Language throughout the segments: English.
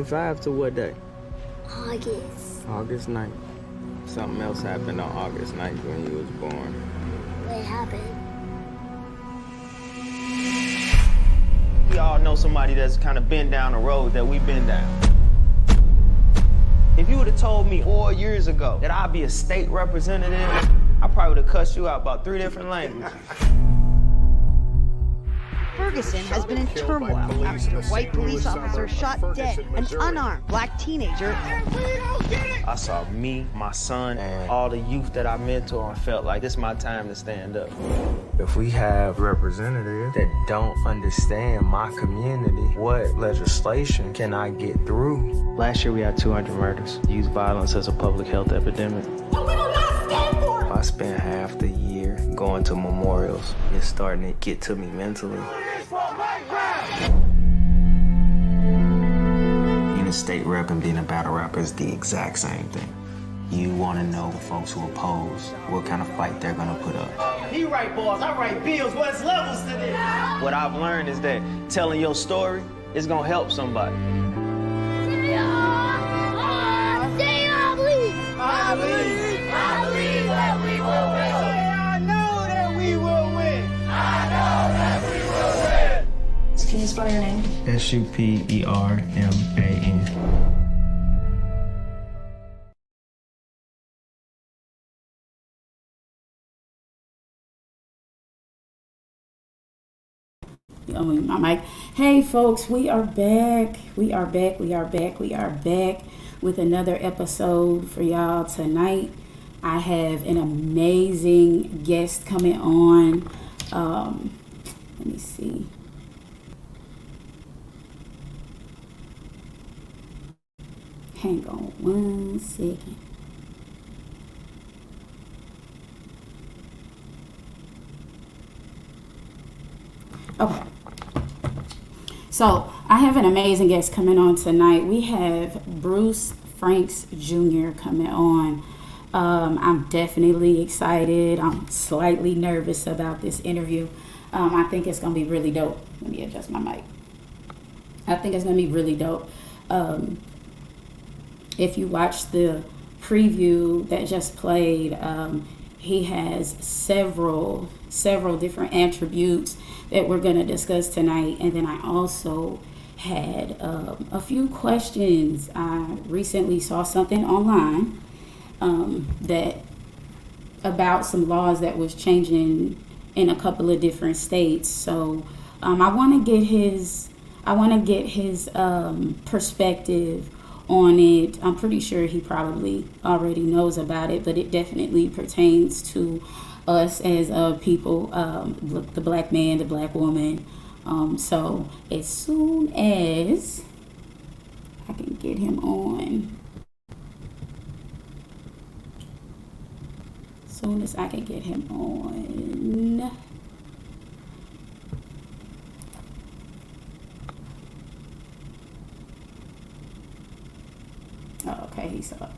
2005 to what day? August 9th. Something else happened on August 9th when you was born. What happened? We all know somebody that's kind of been down the road that we've been down. If you would have told me 4 years ago that I'd be a state representative, I probably would have cussed you out about 3 different languages. Ferguson has been in turmoil after a white police officer shot dead an unarmed black teenager. I saw me, my son, and all the youth that I mentor and felt like it's my time to stand up. If we have representatives that don't understand my community, what legislation can I get through? Last year we had 200 murders. Youth violence as a public health epidemic. And we will not stand for it! I spent half the year going to memorials. It's starting to get to me mentally. Being a state rep and being a battle rapper is the exact same thing. You want to know the folks who oppose, what kind of fight they're going to put up. He write balls, I write bills. What's levels to this? What I've learned is that telling your story is going to help somebody. I believe that we will win. I know that we will win. I know that we will win. Can you spell your name? Superman. My mic. Hey folks, we are back. We are back with another episode for y'all tonight. I have an amazing guest coming on. Let me see. Hang on 1 second. Okay. So I have an amazing guest coming on tonight. We have Bruce Franks Jr. coming on. I'm definitely excited. I'm slightly nervous about this interview. I think it's going to be really dope. Let me adjust my mic. I think it's going to be really dope. If you watch the preview that just played, he has several different attributes that we're going to discuss tonight. And then I also had a few questions. I recently saw something online that about some laws that was changing in a couple of different states. So I want to get his perspective on it. I'm pretty sure he probably already knows about it, but it definitely pertains to us as people, the black man, the black woman. So as soon as I can get him on, Oh, okay, he's up.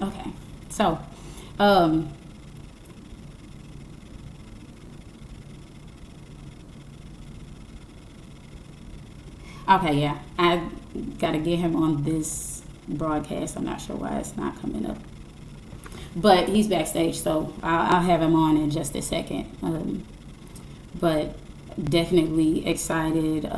Okay, so, okay, yeah, I gotta get him on this broadcast. I'm not sure why it's not coming up, but he's backstage, so I'll have him on in just a second. But definitely excited.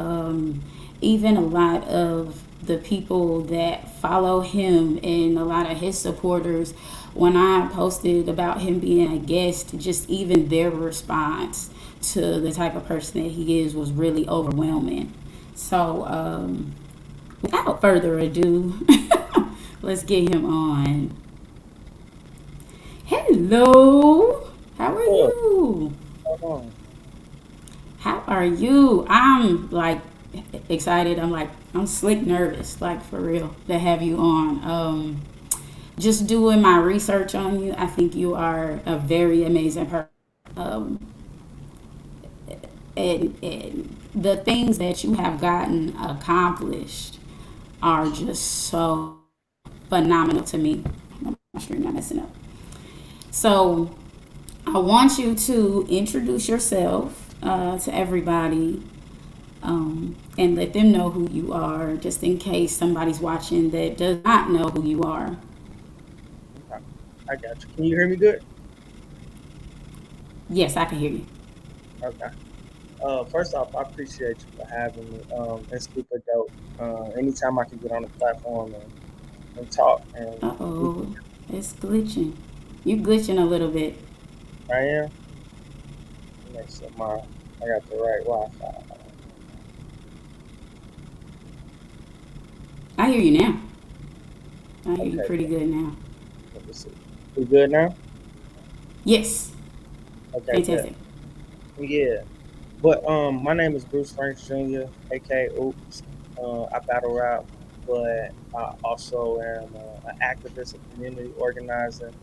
Even a lot of the people that follow him and a lot of his supporters, when I posted about him being a guest, just even their response to the type of person that he is was really overwhelming. So without further ado, let's get him on. Hello, how are you? How are you? I'm like excited. I'm slick nervous, like for real, to have you on. Just doing my research on you, I think you are a very amazing person. And the things that you have gotten accomplished are just so phenomenal to me. My screen not messing up. So I want you to introduce yourself to everybody. and let them know who you are, just in case somebody's watching that does not know who you are. I got you. Can you hear me good? Yes, I can hear you. Okay. First off, I appreciate you for having me. It's super dope. Anytime I can get on the platform and talk, and Uh-oh, it's glitching. You glitching a little bit. I am. Make sure I got the right Wi-Fi. I hear you now. I hear you Okay. pretty good now. Let me see. We good now? Yes, Okay. fantastic. Good. Yeah. But my name is Bruce Franks Jr., aka Oops. I battle rap, but I also am an activist, a community organizer,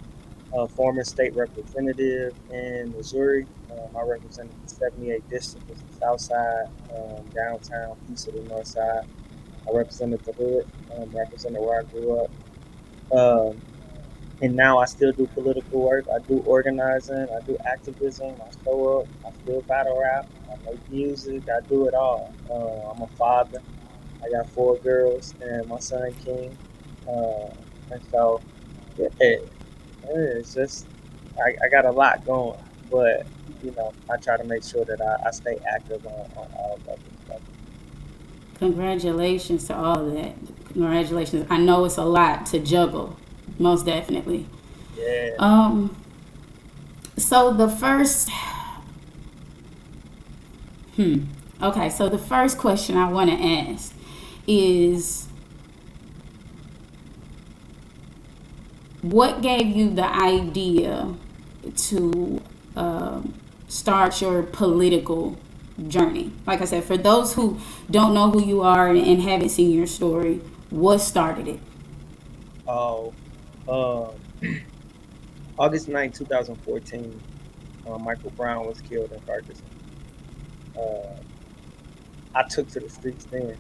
a former state representative in Missouri. I represented the 78th district, which is the south side, downtown, east of the north side. I represented the hood, represented where I grew up. Um, and now I still do political work. I do organizing. I do activism. I show up. I still battle rap. I make music. I do it all. I'm a father. I got 4 girls and my son King. And so yeah, it's just I got a lot going, but I try to make sure that I stay active on all of that stuff. Congratulations to all of that. Congratulations. I know it's a lot to juggle, most definitely. Yeah. So the first, okay, so the first question I want to ask is, what gave you the idea to start your political journey? Like I said, for those who don't know who you are and haven't seen your story, what started it? Oh, um, August 9th, 2014, Michael Brown was killed in Ferguson. Uh, I took to the streets then,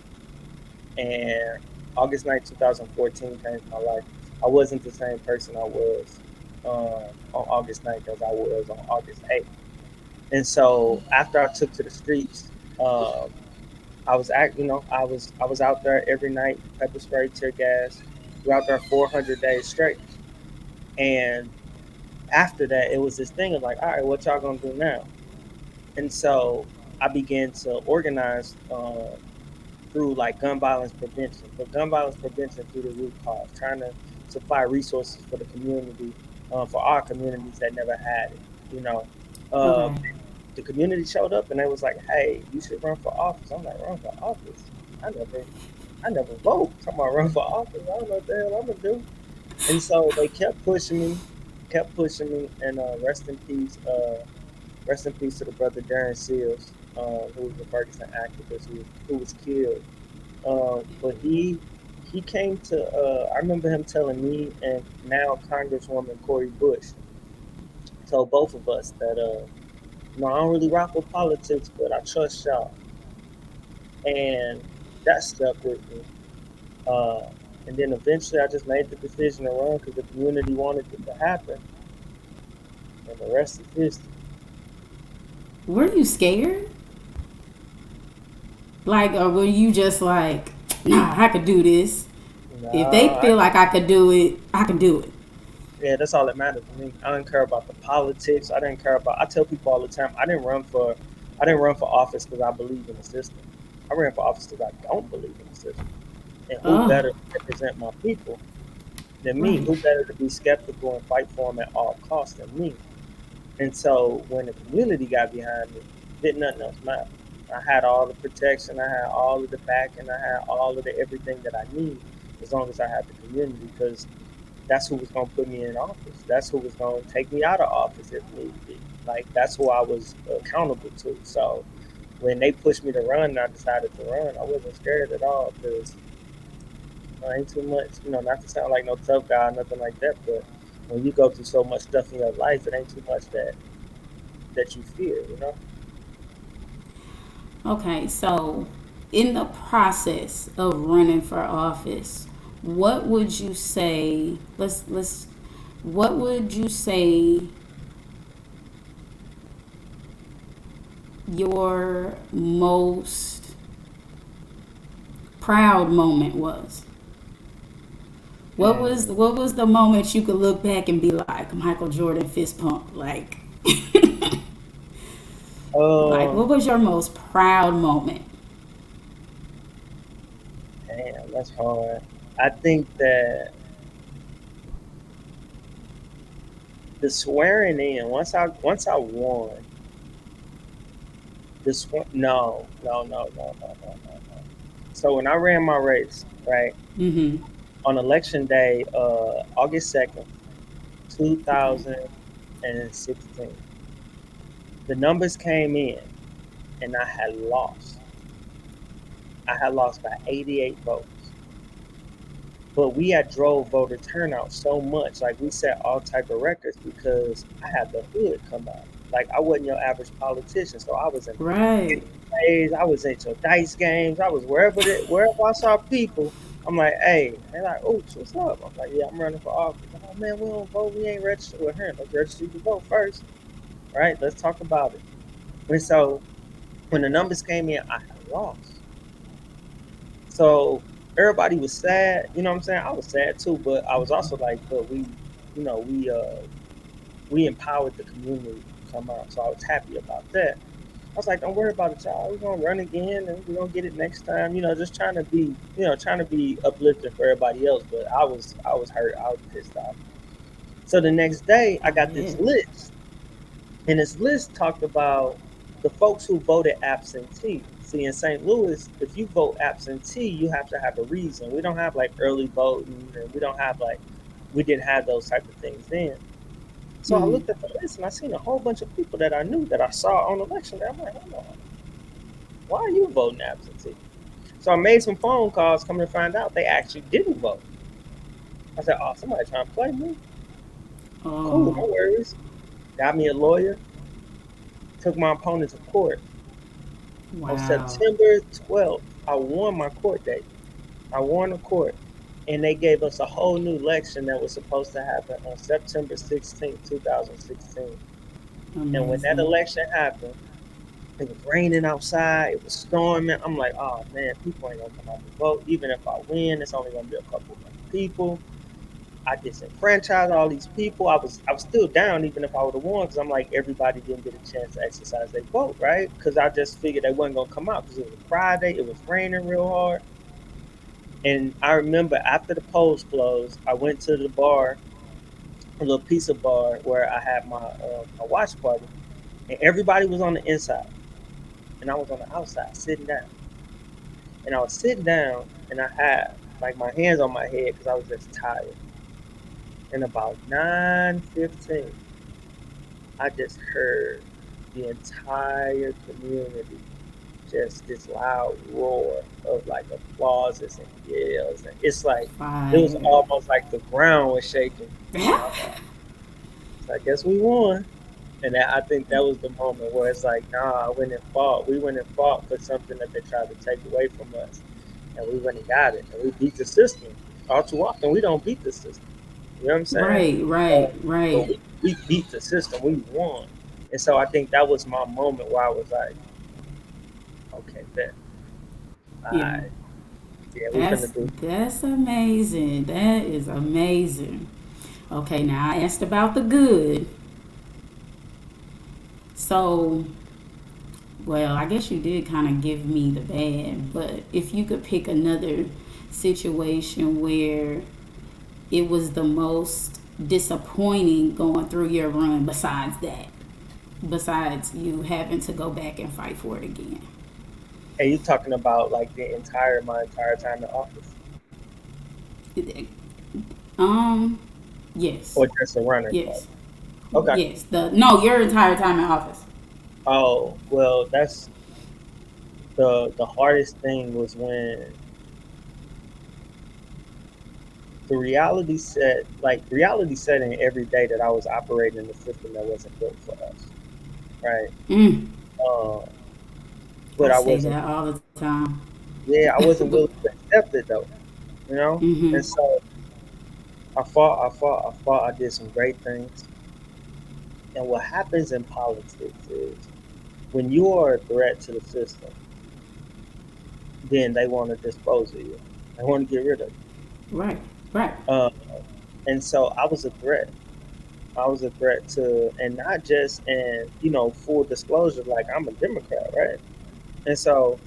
and August 9th, 2014 changed my life. I wasn't the same person I was on August 9th as I was on August 8th. And so after I took to the streets, I was I was out there every night, pepper spray, tear gas. We were out there 400 days straight. And after that, it was this thing of like, all right, what y'all gonna do now? And so I began to organize through like gun violence prevention, but gun violence prevention through the root cause, trying to supply resources for the community, for our communities that never had it. You know, uh, Okay. the community showed up and they was like, "Hey, you should run for office." I'm like, "Run for office? I never vote. I'm gonna run for office. I don't know what the hell I'm gonna do." And so they kept pushing me, and rest in peace to the brother Darren Seals, who was a Ferguson activist who was killed. But he came to. I remember him telling me and now Congresswoman Cori Bush told both of us that I don't really rock with politics, but I trust y'all, and that stuck with me. Uh, and then eventually, I just made the decision to run because the community wanted it to happen, and the rest is history. Were you scared? Like, or were you just like, nah, I could do this? If they Nah, feel like I could do it, I can do it. yeah, that's all that matters to me. I didn't care about the politics. I didn't care about. I tell people all the time, I didn't run for office because I believe in the system. I ran for office because I don't believe in the system. And who Oh, better to represent my people than me? right. Who better to be skeptical and fight for them at all costs than me? And so when the community got behind me, didn't nothing else matter. I had all the protection, I had all of the backing, I had all of the everything that I need as long as I had the community because that's who was gonna put me in office. That's who was gonna take me out of office if need be. Like that's who I was accountable to. So when they pushed me to run and I decided to run, I wasn't scared at all because ain't too much, not to sound like no tough guy or nothing like that, but when you go through so much stuff in your life, it ain't too much that you fear. Okay, so in the process of running for office, what would you say? What would you say your most proud moment was? What was the moment you could look back and be like Michael Jordan fist pump? Like, like what was your most proud moment? Damn, that's hard. I think that the swearing in, once I won, no. So when I ran my race, right, Mm-hmm. on election day, August 2nd, 2016, the numbers came in and I had lost. I had lost by 88 votes. But we had drove voter turnout so much, like we set all type of records because I had the hood come out. Like I wasn't your average politician, so I was in Right. plays, I was at your dice games, I was wherever I saw people. I'm like, hey, they're like, oh, what's up? I'm like, yeah, I'm running for office. Oh man, we don't vote, we ain't registered with her. Let's register to vote first, right? Let's talk about it. And so when the numbers came in, I had lost. So everybody was sad, you know what I'm saying? I was sad too, but I was also like, but we empowered the community to come out. So I was happy about that. I was like, don't worry about it, y'all. We're gonna run again and we're gonna get it next time. Just trying to be uplifting for everybody else. But I was hurt, I was pissed off. So the next day I got this Yeah. list. And this list talked about the folks who voted absentee. See, in St. Louis, if you vote absentee, you have to have a reason. We don't have like early voting, and we didn't have those type of things then. So I Mm-hmm. looked at the list and I seen a whole bunch of people that I knew that I saw on election day. I'm like, hold on, why are you voting absentee? So I made some phone calls, coming to find out they actually didn't vote. I said, oh, somebody trying to play me? Cool, no Oh, worries. Got me a lawyer, took my opponent to court. On wow. September 12th, I won my court date. I won the court. And they gave us a whole new election that was supposed to happen on September 16th, 2016. And when that Amazing. election happened, it was raining outside, it was storming. I'm like, oh man, people ain't gonna come out to vote. Even if I win, it's only gonna be a couple of people. I disenfranchised all these people. I was still down even if I would have won because I'm like everybody didn't get a chance to exercise their vote, right? Because I just figured they wasn't gonna come out because it was Friday, it was raining real hard. And I remember after the polls closed, I went to the bar, a little pizza bar where I had my watch party, and everybody was on the inside, and I was on the outside sitting down. And I was sitting down, and I had like my hands on my head because I was just tired. And about 9:15, I just heard the entire community just this loud roar of like applauses and yells. And it's like it was Fire. almost like the ground was shaking. And I'm like, so I guess we won. And I think that was the moment where it's like, nah, I went and fought. We went and fought for something that they tried to take away from us. And we went and got it. And we beat the system. All too often, we don't beat the system. You know what I'm saying? Right, Uh, right, but right. we beat the system. We won. And so I think that was my moment where I was like, okay, bet. All Yeah. right. Yeah, we That's finna do. that's amazing. That is amazing. Okay, now I asked about the good. So, well, I guess you did kind of give me the bad, but if you could pick another situation where it was the most disappointing going through your run besides that, besides you having to go back and fight for it again. And you talking about like my entire time in office, Um, yes. or just a running part? Yes. Okay. Yes. The no, your entire time in office. Oh well, that's the hardest thing was when reality set in every day that I was operating in a system that wasn't built for us, right? Mm, Uh, but I I say wasn't, that all the time. yeah, I wasn't willing to accept it though, you know. Mm-hmm. And so I fought. I did some great things. And what happens in politics is when you are a threat to the system, then they want to dispose of you. They want to get rid of you. Right. Right. And so I was a threat. I was a threat to, and not just, and full disclosure, like I'm a Democrat, right? And so,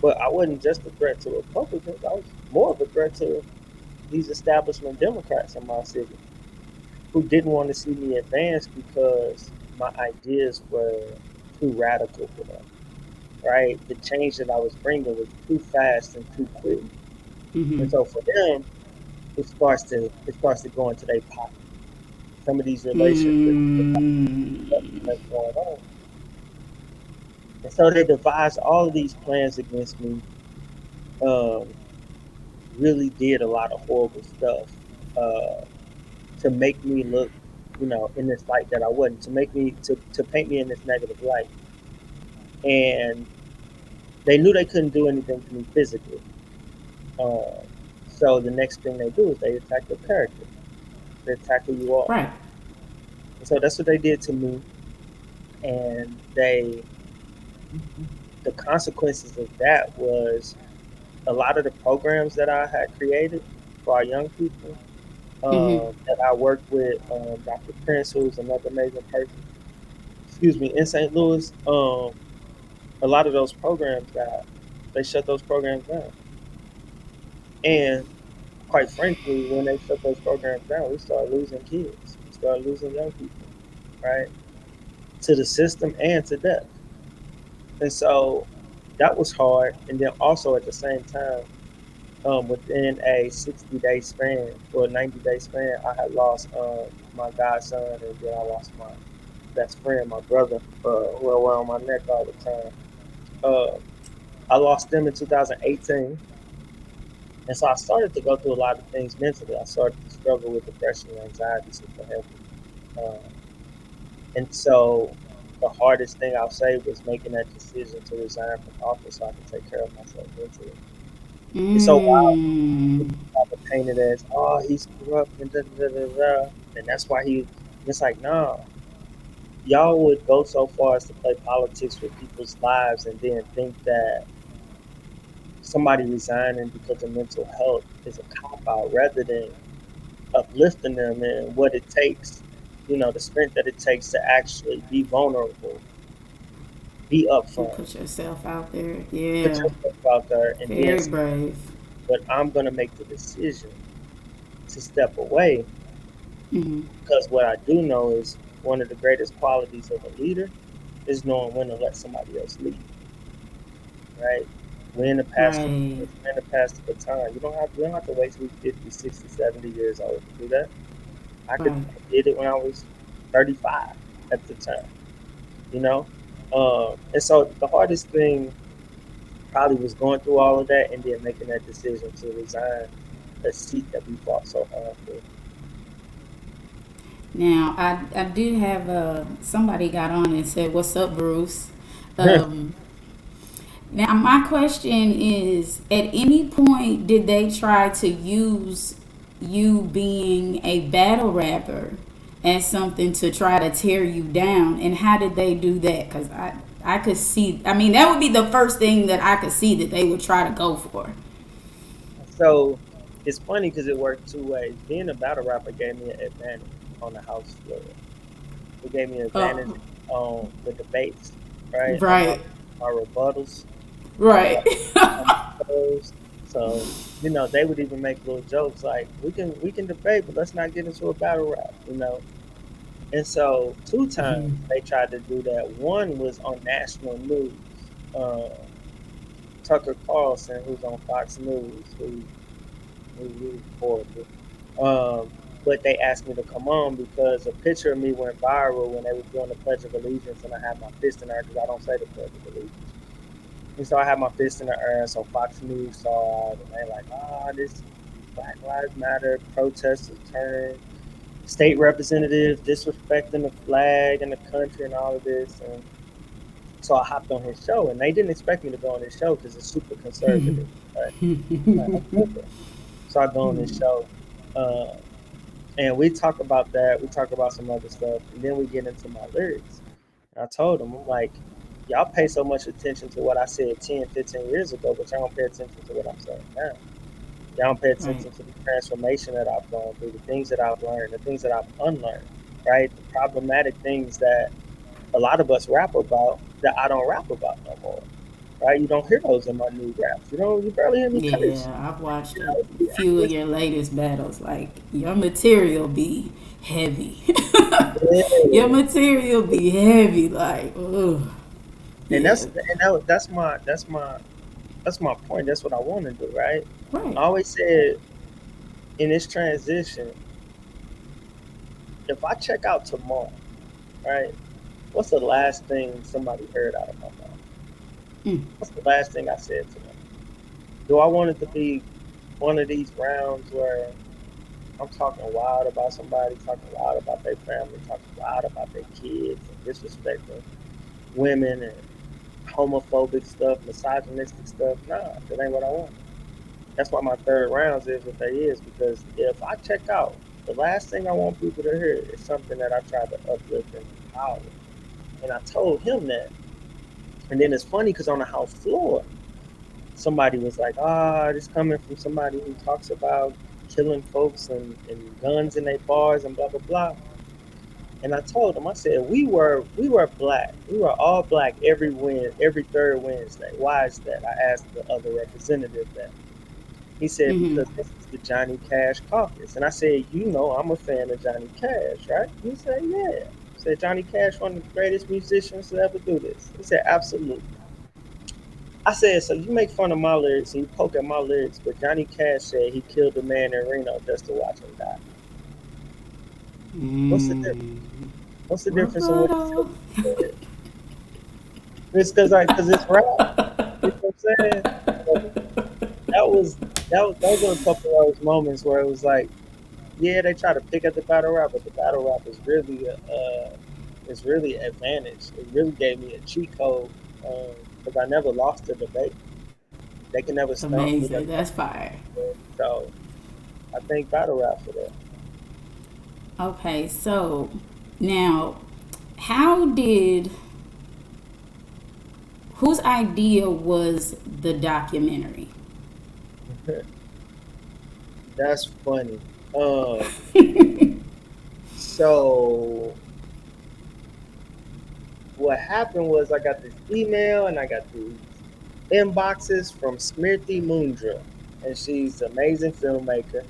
but I wasn't just a threat to Republicans. I was more of a threat to these establishment Democrats in my city who didn't want to see me advance because my ideas were too radical for them, right? The change that I was bringing was too fast and too quick. Mm-hmm. And so for them, it starts to go into their pocket. Some of these relationships that's going on. And so they devised all of these plans against me. Um, really did a lot of horrible stuff uh, to make me look, in this light that I wasn't. To make me to paint me in this negative light. And they knew they couldn't do anything to me physically. Uh, so the next thing they do is they attack your character. They attack who you are. Right. And so that's what they did to me. And the consequences of that was a lot of the programs that I had created for our young people, Mm-hmm. that I worked with Dr. Prince, who's another amazing person, excuse me, in St. Louis. A lot of those programs they shut those programs down. And quite frankly, when they shut those programs down, we started losing kids. We started losing young people, right? To the system and to death. And so that was hard. And then also at the same time, within a 60-day span or a 90-day span, I had lost my godson, and then I lost my best friend, my brother, who I wear on my neck all the time. Uh, I lost them in 2018. And so I started to go through a lot of things mentally. I started to struggle with depression and anxiety super heavy. Um, and so the hardest thing I'll say was making that decision to resign from office so I could take care of myself mentally. It's so wild. Mm. People have it painted as, oh, he's corrupt and da da da da da. And that's why it's like, nah, y'all would go so far as to play politics with people's lives and then think that somebody resigning because of mental health is a cop out rather than uplifting them and what it takes, the strength that it takes to actually be vulnerable, be And upfront, put yourself out there. put Yeah. yourself out there, and then Very say, brave. but I'm going to make the decision to step away Mm-hmm. because what I do know is one of the greatest qualities of a leader is knowing when to let somebody else lead, right? When to pass the Right. when to pass the baton. You don't have to wait till you're 50, 60, 70 years old to do that. Right. I did it when I was 35 at the time, you know? And so the hardest thing probably was going through all of that and then making that decision to resign a seat that we fought so hard for. Now, I do have somebody got on and said, "What's up, Bruce?" Um, Now, my question is: at any point, did they try to use you being a battle rapper as something to try to tear you down? And how did they do that? Because I could see. I mean, that would be the first thing that I could see that they would try to go for. So it's funny because it worked two ways. Being a battle rapper gave me an advantage on the house floor. It gave me an advantage Oh, on the debates, right? On right, my rebuttals, on right. what on my shows. So, they would even make little jokes like, we can debate, but let's not get into a battle rap. And so two times they tried to do that. One was on national news. Uh, Tucker Carlson, who's on Fox News, who's horrible. But they asked me to come on because a picture of me went viral when they were doing the Pledge of Allegiance, and I had my fist in the air because I don't say the Pledge of Allegiance. And so I had my fist in the air, so Fox News saw it, and they're like, this Black Lives Matter protesters turning state representative disrespecting the flag and the country and all of this. And so I hopped on his show, and they didn't expect me to go on his show because it's super conservative. Right? Okay. So I go on this show, uh, and we talk about that. We talk about some other stuff, and then we get into my lyrics. And I told him, I'm like, y'all pay so much attention to what I said 10, 15 years ago, but y'all don't pay attention to what I'm saying now. Y'all don't pay attention Right. to the transformation that I've gone through, the things that I've learned, the things that I've unlearned, right? The problematic things that a lot of us rap about that I don't rap about no more, right? You don't hear those in my new raps. You barely hear me curse. Yeah, I've watched You a know, few of it's, your latest battles. Like your material be heavy. Your yeah. material be heavy. Like, ugh. And Yeah. that's my point. That's what I want to do, right? I Right. always said in this transition, if I check out tomorrow, right? What's the last thing somebody heard out of my mouth? Mm. What's the last thing I said to them? Do I want it to be one of these rounds where I'm talking wild about somebody, talking wild about their family, talking wild about their kids, and disrespecting women and homophobic stuff, misogynistic stuff? Nah, that ain't what I want. That's why my third rounds is what they is, because if I check out, the last thing I want people to hear is something that I try to uplift and empower. And I told him that. And then it's funny because on the house floor, somebody was like, this coming from somebody who talks about killing folks and guns in their bars and blah blah blah. And I told him, I said, we were black. We were all black every third Wednesday. Why is that? I asked the other representative that. He said, Mhm. because this is the Johnny Cash caucus. And I said, I'm a fan of Johnny Cash, right? He said, yeah. I said, Johnny Cash, one of the greatest musicians to ever do this. He said, absolutely. I said, so you make fun of my lyrics and you poke at my lyrics, but Johnny Cash said he killed a man in Reno just to watch him die. What's the difference? Mm. What's the difference in what he Roberto. said? It's because it's rap. You know what I'm saying? So those are a couple of those moments where it was like, yeah, they try to pick at the battle rap, but the battle rap is really advantage. It really gave me a cheat code because I never lost a debate. They can never stump me. Amazing. That's fire. So I think battle rap for that. Okay, so now, how did whose idea was the documentary? That's funny. So what happened was I got this email and I got these inboxes from Smriti Mundra, and she's an amazing filmmaker.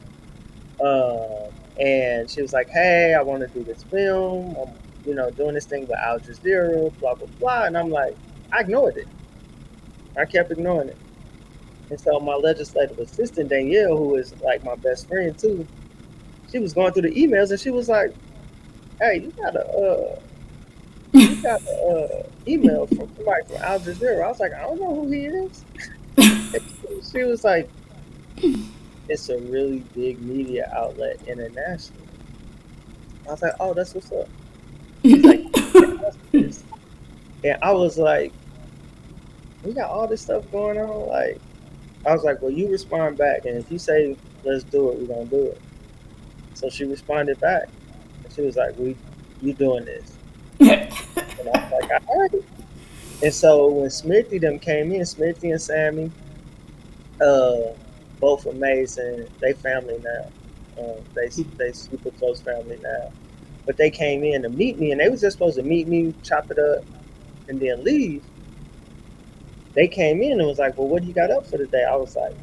And she was like, "Hey, I want to do this film. I'm, doing this thing with Al Jazeera, blah blah blah." And I'm like, I ignored it. I kept ignoring it. And so my legislative assistant Danielle, who is like my best friend too, she was going through the emails and she was like, "Hey, you got a email from somebody from Al Jazeera." I was like, "I don't know who he is." She was like, "It's a really big media outlet internationally." I was like, "Oh, that's what's up." She's like, "Yeah, that's this." And I was like, "We got all this stuff going on." Like, I was like, "Well, you respond back, and if you say let's do it, we're gonna do it." So she responded back, and she was like, you doing this?" And I was like, "All right." And so when Smithy them came in, Smithy and Sammy, uh, both amazing. They family now. They super close family now. But they came in to meet me, and they was just supposed to meet me, chop it up, and then leave. They came in and was like, "Well, what do you got up for today?" I was like,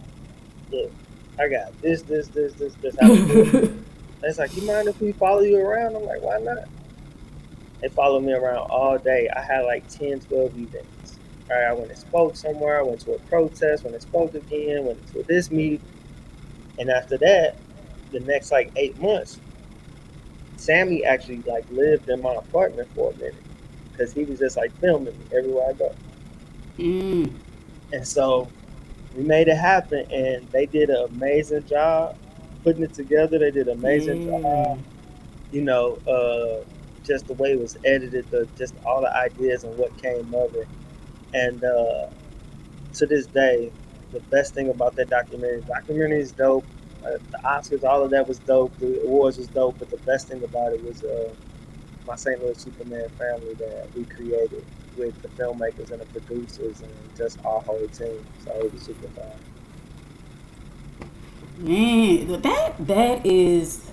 "Look, I got this. How we do it?" And it's like, "You mind if we follow you around?" I'm like, "Why not?" They followed me around all day. I had like 10, 12 events. All right, I went and spoke somewhere. I went to a protest. Went and spoke again. Went to this meet. And after that, the next like 8 months, Sammy actually like lived in my apartment for a minute because he was just like filming me everywhere I go. Mm. And so we made it happen, and they did an amazing job putting it together. They did an amazing Yeah. job, you know, just the way it was edited, just all the ideas and what came of it. And to this day, the best thing about that documentary is dope. The Oscars, all of that was dope. The awards was dope, but the best thing about it was my St. Louis Superman family that we created with the filmmakers and the producers and just our whole team. So it was super fun. Man, that is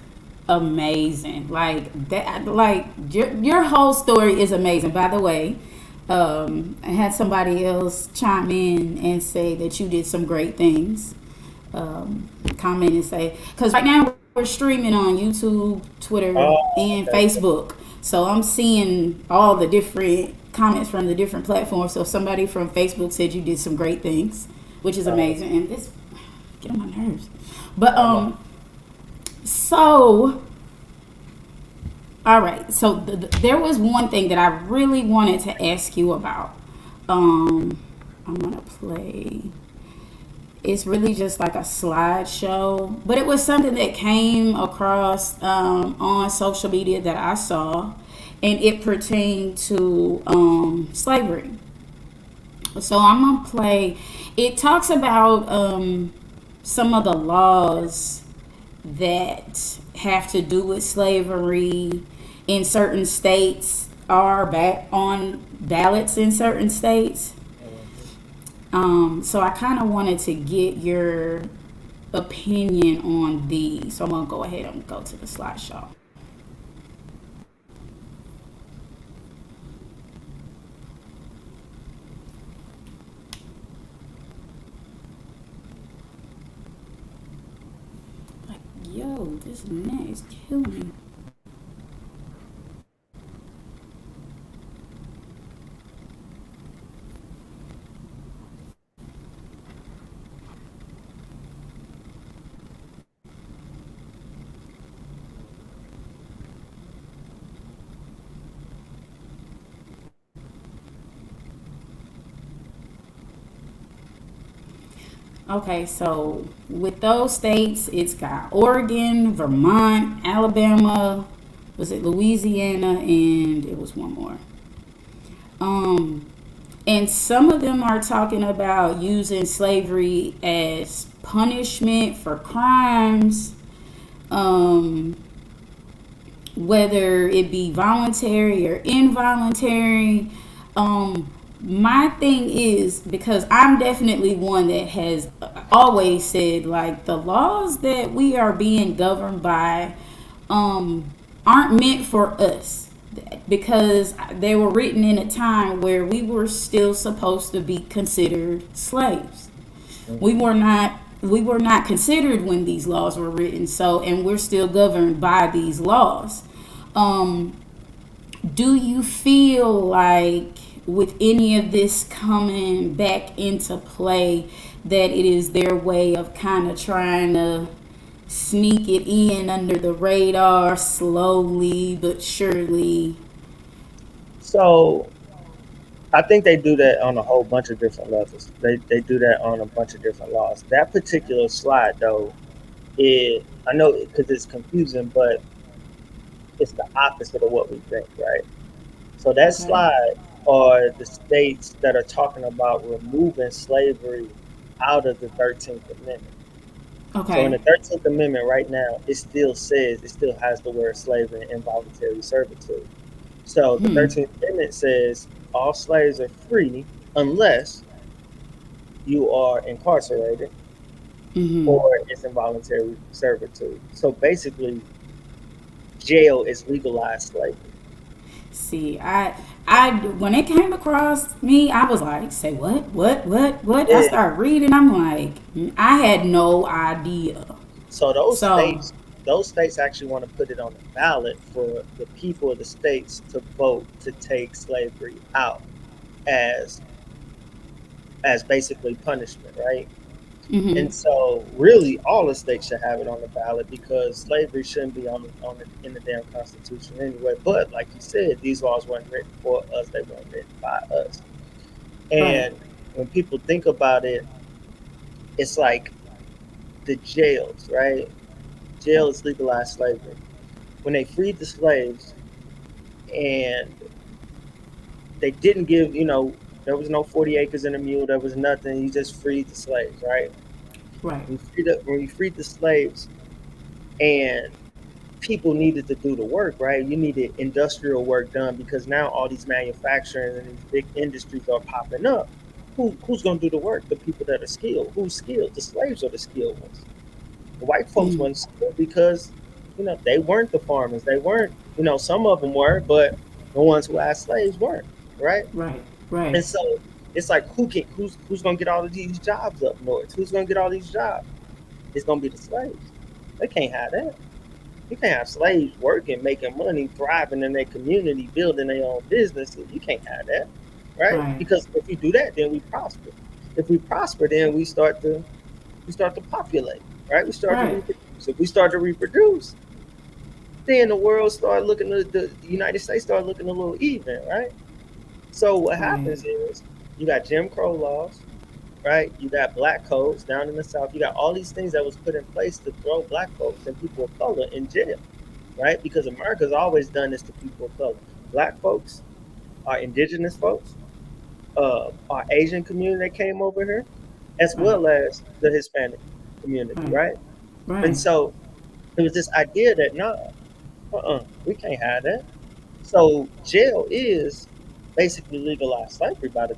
amazing. Like that, like your whole story is amazing. By the way, I had somebody else chime in and say that you did some great things. Comment and say, because right now we're streaming on YouTube, Twitter, and Facebook. So I'm seeing all the different comments from the different platforms. So somebody from Facebook said you did some great things, which is amazing. And this get on my nerves. But so all right. So there was one thing that I really wanted to ask you about. I'm gonna play. It's really just like a slideshow, but it was something that came across on social media that I saw, and it pertained to slavery. So I'm gonna play. It talks about some of the laws that have to do with slavery in certain states are back on ballots in certain states. So I kind of wanted to get your opinion on these. So I'm going to go ahead and go to the slideshow. Like, yo, this net is killing me. Okay, so with those states, it's got Oregon, Vermont, Alabama, was it Louisiana, and it was one more. And some of them are talking about using slavery as punishment for crimes, whether it be voluntary or involuntary. My thing is, because I'm definitely one that has always said, like, the laws that we are being governed by aren't meant for us, because they were written in a time where we were still supposed to be considered slaves. We were not considered when these laws were written, so, and we're still governed by these laws. Do you feel like with any of this coming back into play that it is their way of kind of trying to sneak it in under the radar slowly but surely? So I think they do that on a whole bunch of different levels. They do that on a bunch of different laws. That particular slide, though, I know because it's confusing, but it's the opposite of what we think, right? So that slide are the states that are talking about removing slavery out of the 13th Amendment. Okay. So in the 13th Amendment right now, it still has the word slavery and involuntary servitude. So the 13th Amendment says all slaves are free unless you are incarcerated or it's involuntary servitude. So basically, jail is legalized slavery. See, I when it came across me, I was like, say what? Yeah. I started reading. I'm like, I had no idea. So those states actually want to put it on the ballot for the people of the states to vote to take slavery out as basically punishment, right? And so really all the states should have it on the ballot, because slavery shouldn't be in the damn Constitution anyway. But like you said, these laws weren't written for us, they weren't written by us. And when people think about it, it's like the jails, right? Jail is legalized slavery. When they freed the slaves and they didn't give, there was no 40 acres and a mule, there was nothing, you just freed the slaves, right? Right. When you freed the slaves and people needed to do the work, right? You needed industrial work done because now all these manufacturing and these big industries are popping up. Who's going to do the work? The people that are skilled. Who's skilled? The slaves are the skilled ones. The white folks Mm. weren't skilled because, they weren't the farmers. They weren't, some of them were, but the ones who had slaves weren't, right? Right. Right. And so it's like who's going to get all of these jobs up north? Who's going to get all these jobs? It's going to be the slaves. They can't have that. You can't have slaves working, making money, thriving in their community, building their own businesses. You can't have that, right? Right. Because if we do that, then we prosper. If we prosper, then we start to populate, right? We start to Right. reproduce. If we start to reproduce, then the world start looking the United States start looking a little even, right? So what happens is you got Jim Crow laws, right? You got black codes down in the South. You got all these things that was put in place to throw black folks and people of color in jail, right? Because America's always done this to people of color. Black folks, our indigenous folks, our Asian community that came over here, as well as the Hispanic community, right? Right. And so it was this idea that we can't have that. So jail is basically legalized slavery by the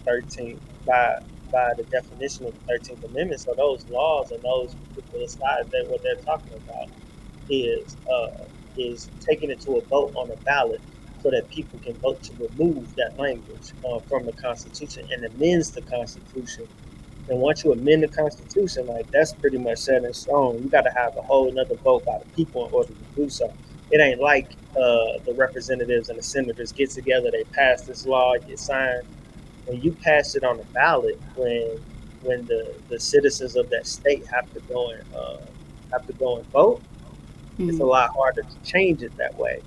by the definition of the 13th Amendment. So those laws and those particular sides that what they're talking about is taking it to a vote on a ballot so that people can vote to remove that language from the Constitution and amends the Constitution. And once you amend the Constitution, like that's pretty much set in stone. You got to have a whole another vote by the people in order to do so. It ain't like the representatives and the senators get together, they pass this law, it gets signed. When you pass it on the ballot, when the citizens of that state have to go and vote, it's a lot harder to change it that way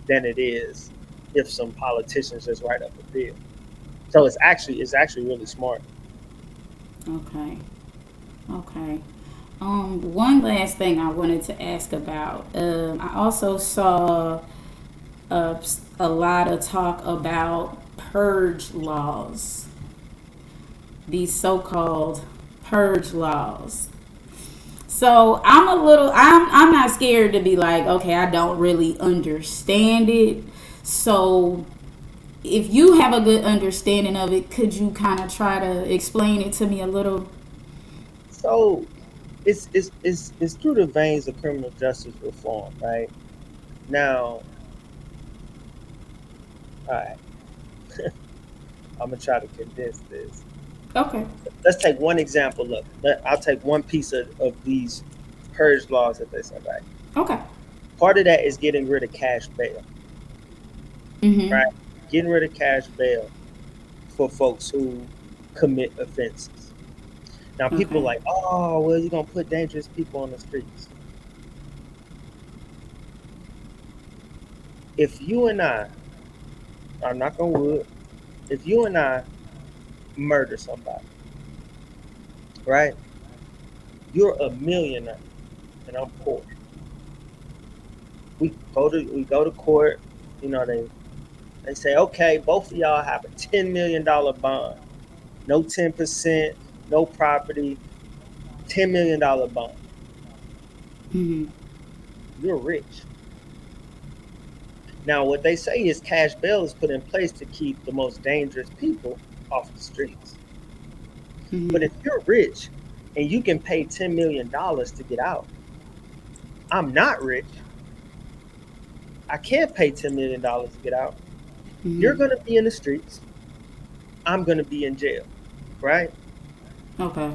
than it is if some politicians just write up a bill. So it's actually really smart. Okay. One last thing I wanted to ask about. I also saw a lot of talk about purge laws. These so-called purge laws. So I'm not scared to be like, okay, I don't really understand it. So if you have a good understanding of it, could you kind of try to explain it to me a little? So it's through the veins of criminal justice reform, right? Now, all right, I'm gonna try to condense this. Okay. Let's take one example. Look, I'll take one piece of these purge laws that they say, right? Okay. Part of that is getting rid of cash bail, right? Getting rid of cash bail for folks who commit offenses. Now, people are like, oh, well, you're going to put dangerous people on the streets. If you and I'm not going to wood, if you and I murder somebody, right? You're a millionaire and I'm poor. We go to court, they say, okay, both of y'all have a $10 million bond. No 10%, no property, $10 million bond. You're rich. Now, what they say is cash bail is put in place to keep the most dangerous people off the streets. But if you're rich and you can pay $10 million to get out, I'm not rich. I can't pay $10 million to get out. You're going to be in the streets. I'm going to be in jail, right? Okay.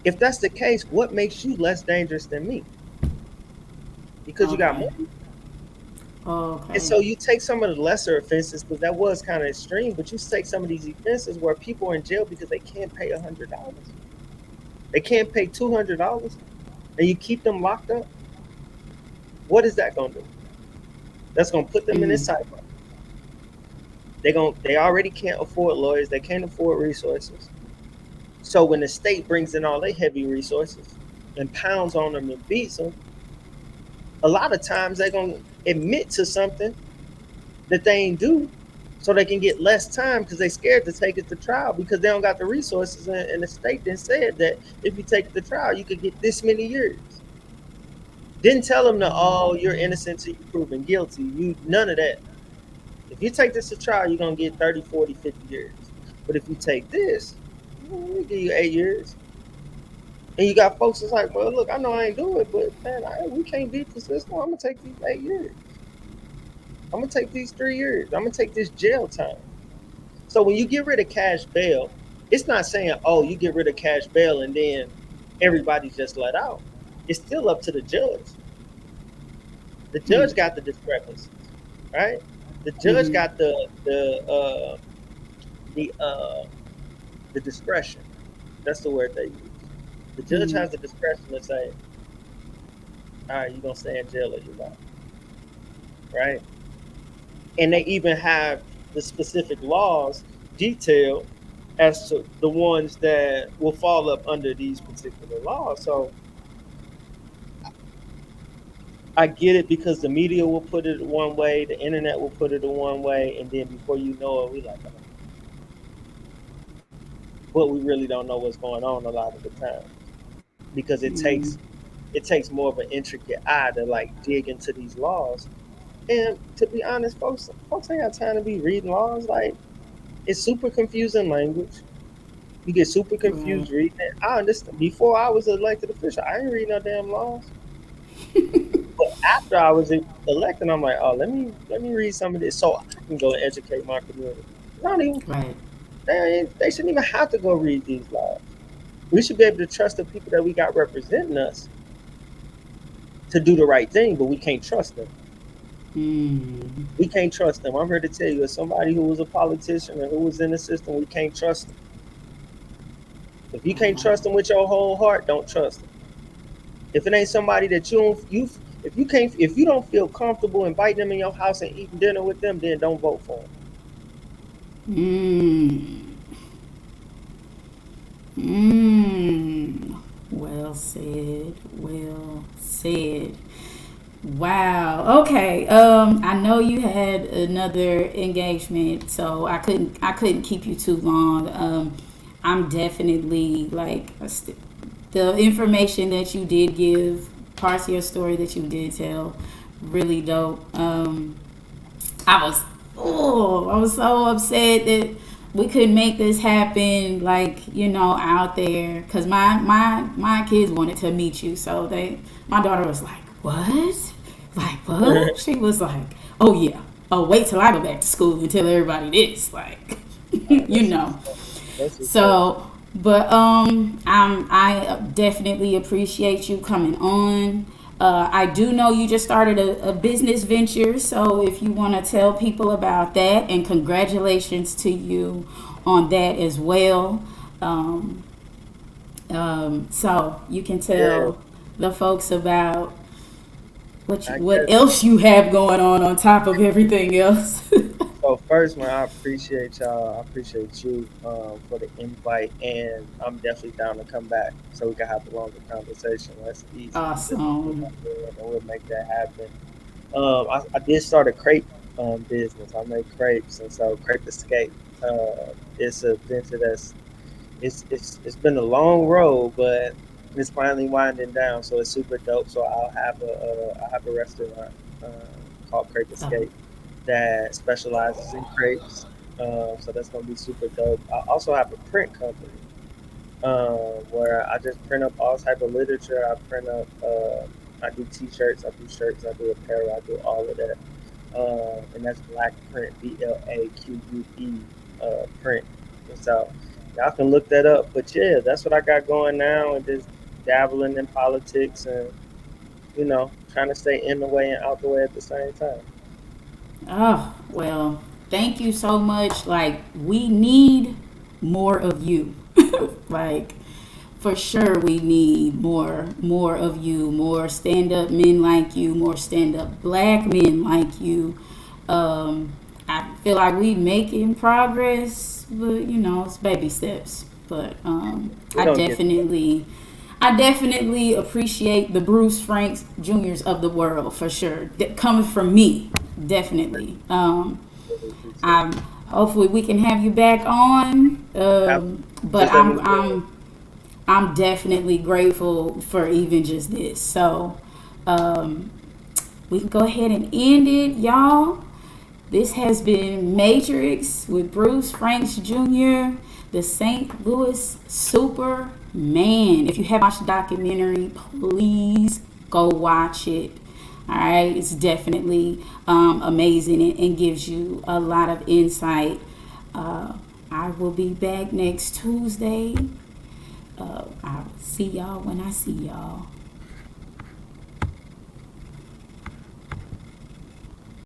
If that's the case, what makes you less dangerous than me? Because you got money. Okay. And so you take some of the lesser offenses, because that was kind of extreme, but you take some of these offenses where people are in jail because they can't pay $100. They can't pay $200, and you keep them locked up. What is that going to do? That's going to put them in this cycle. They already can't afford lawyers. They can't afford resources. So when the state brings in all their heavy resources and pounds on them and beats them, a lot of times they're going to admit to something that they ain't do so they can get less time because they're scared to take it to trial because they don't got the resources. And the state then said that if you take it to trial, you could get this many years. Didn't tell them to, oh, you're innocent till you're proven guilty. None of that. If you take this to trial, you're going to get 30, 40, 50 years. But if you take this, we'll give you 8 years. And you got folks that's like, well, look, I know I ain't do it, but man, we can't beat the system. I'm going to take these 8 years. I'm going to take these 3 years. I'm going to take this jail time. So when you get rid of cash bail, it's not saying, oh, you get rid of cash bail and then everybody's just let out. It's still up to the judge. The judge got the discrepancies, right? The judge got the discretion. That's the word they use. The judge has the discretion to say, all right, you're going to stay in jail or you're not, right? And they even have the specific laws detailed as to the ones that will fall up under these particular laws. So I get it, because the media will put it one way, the internet will put it one way, and then before you know it, we like, but we really don't know what's going on a lot of the time, because it takes more of an intricate eye to like dig into these laws. And to be honest, folks ain't got time to be reading laws. Like, it's super confusing language. You get super confused reading it. I understand. Before I was elected official, I didn't read no damn laws. But after I was elected, I'm like, oh, let me read some of this so I can go and educate my community. They shouldn't even have to go read these laws. We should be able to trust the people that we got representing us to do the right thing, but we can't trust them. We can't trust them. I'm here to tell you, as somebody who was a politician and who was in the system, we can't trust them. If you can't trust them with your whole heart, don't trust them. If it ain't somebody that if you don't feel comfortable inviting them in your house and eating dinner with them, then don't vote for them. Well said. Well said. Wow. Okay. I know you had another engagement, so I couldn't keep you too long. I'm definitely like the information that you did give, parts of your story that you did tell, really dope. I was so upset that we couldn't make this happen, like, out there, because my kids wanted to meet you. So my daughter was like, what? Like, what? She was like, oh yeah, wait till I go back to school and tell everybody this, like, So, but I definitely appreciate you coming on. I do know you just started a business venture, so if you want to tell people about that, and congratulations to you on that as well. So you can tell the folks about what else you have going on top of everything else. So first, man, I appreciate y'all. I appreciate you for the invite, and I'm definitely down to come back so we can have a longer conversation. That's easy. Awesome. And we'll make that happen. I did start a crepe business. I make crepes, and so Crepe Escape. It's a venture it's been a long road, but it's finally winding down. So it's super dope. So I'll have a restaurant called Crepe Escape that specializes in crepes. So that's gonna be super dope. I also have a print company where I just print up all type of literature. I do t-shirts, I do shirts, I do apparel, I do all of that. And that's Black Print, BLAQUE print. And so y'all can look that up. But yeah, that's what I got going now, and just dabbling in politics and trying to stay in the way and out the way at the same time. Oh, well, thank you so much. Like, we need more of you. Like, for sure we need more of you, more stand-up men like you, more stand-up Black men like you. I feel like we making progress, but it's baby steps. But I definitely appreciate the Bruce Franks Juniors of the world, for sure. Coming from me, definitely. Hopefully we can have you back on. But I'm definitely grateful for even just this. So We can go ahead and end it, y'all. This has been Matrix with Bruce Franks Jr., the St. Louis Superman. If you haven't watched the documentary, please go watch it. All right, it's definitely amazing and gives you a lot of insight. I will be back next Tuesday. I'll see y'all when I see y'all.